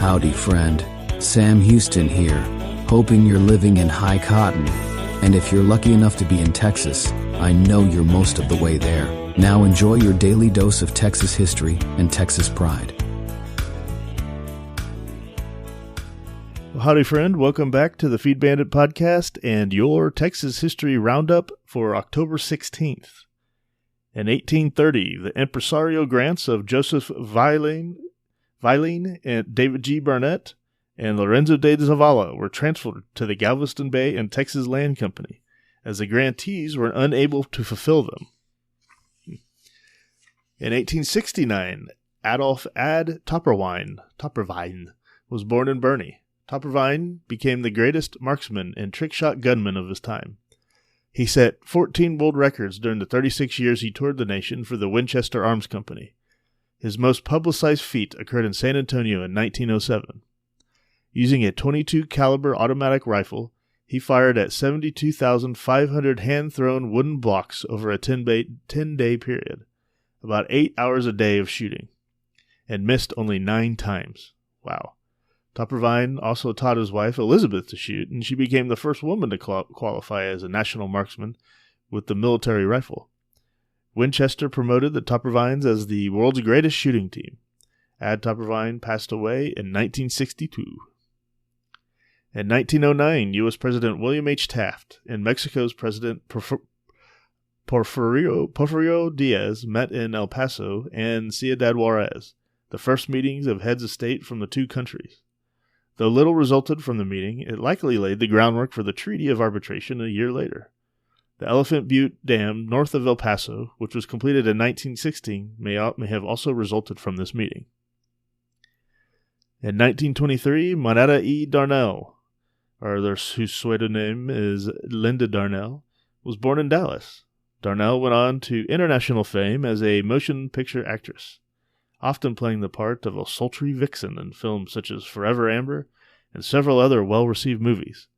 Howdy, friend. Sam Houston here, hoping you're living in high cotton. And if you're lucky enough to be in Texas, I know you're most of the way there. Now enjoy your daily dose of Texas history and Texas pride. Well, howdy, friend. Welcome back to the Feed Bandit podcast and your Texas history roundup for October 16th. In 1830, the impresario grants of Joseph Vliet and David G. Barnett and Lorenzo de Zavala were transferred to the Galveston Bay and Texas Land Company, as the grantees were unable to fulfill them. In 1869, Adolf Ad Topperwein was born in Burney. Topperwein became the greatest marksman and trick-shot gunman of his time. He set 14 world records during the 36 years he toured the nation for the Winchester Arms Company. His most publicized feat occurred in San Antonio in 1907. Using a .22 caliber automatic rifle, he fired at 72,500 hand-thrown wooden blocks over a 10-day period, about 8 hours a day of shooting, and missed only 9 times. Wow. Topperwein also taught his wife Elizabeth to shoot, and she became the first woman to qualify as a national marksman with the military rifle. Winchester promoted the Topperweins as the world's greatest shooting team. Ad Topperwein passed away in 1962. In 1909, U.S. President William H. Taft and Mexico's President Porfirio Diaz met in El Paso and Ciudad Juarez, the first meetings of heads of state from the two countries. Though little resulted from the meeting, it likely laid the groundwork for the Treaty of Arbitration a year later. The Elephant Butte Dam north of El Paso, which was completed in 1916, may have also resulted from this meeting. In 1923, Moneta E. Darnell, whose pseudonym is Linda Darnell, was born in Dallas. Darnell went on to international fame as a motion picture actress, often playing the part of a sultry vixen in films such as Forever Amber and several other well-received movies.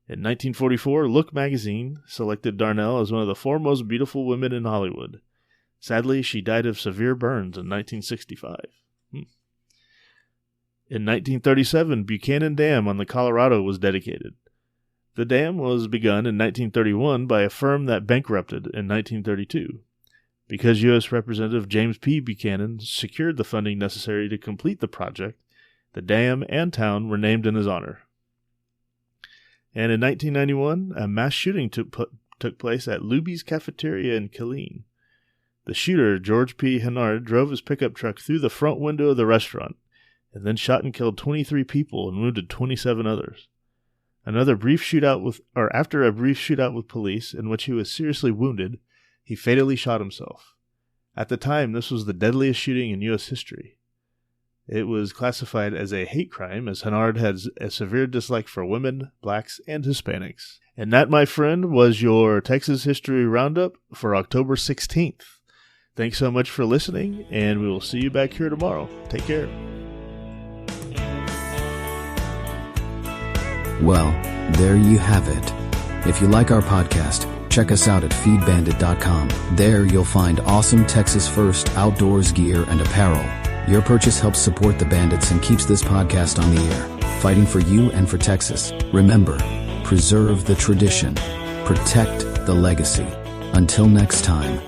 In 1944, Look magazine selected Darnell as one of the 4 most beautiful women in Hollywood. Sadly, she died of severe burns in 1965. In 1937, Buchanan Dam on the Colorado was dedicated. The dam was begun in 1931 by a firm that bankrupted in 1932. Because U.S. Representative James P. Buchanan secured the funding necessary to complete the project, the dam and town were named in his honor. And in 1991, a mass shooting took place at Luby's Cafeteria in Killeen. The shooter, George P. Hennard, drove his pickup truck through the front window of the restaurant, and then shot and killed 23 people and wounded 27 others. After a brief shootout with police, in which he was seriously wounded, he fatally shot himself. At the time, this was the deadliest shooting in U.S. history. It was classified as a hate crime, as Hennard had a severe dislike for women, blacks, and Hispanics. And that, my friend, was your Texas History Roundup for October 16th. Thanks so much for listening, and we will see you back here tomorrow. Take care. Well, there you have it. If you like our podcast, check us out at feedbandit.com. There you'll find awesome Texas First outdoors gear and apparel. Your purchase helps support the Bandits and keeps this podcast on the air, fighting for you and for Texas. Remember, preserve the tradition, protect the legacy. Until next time.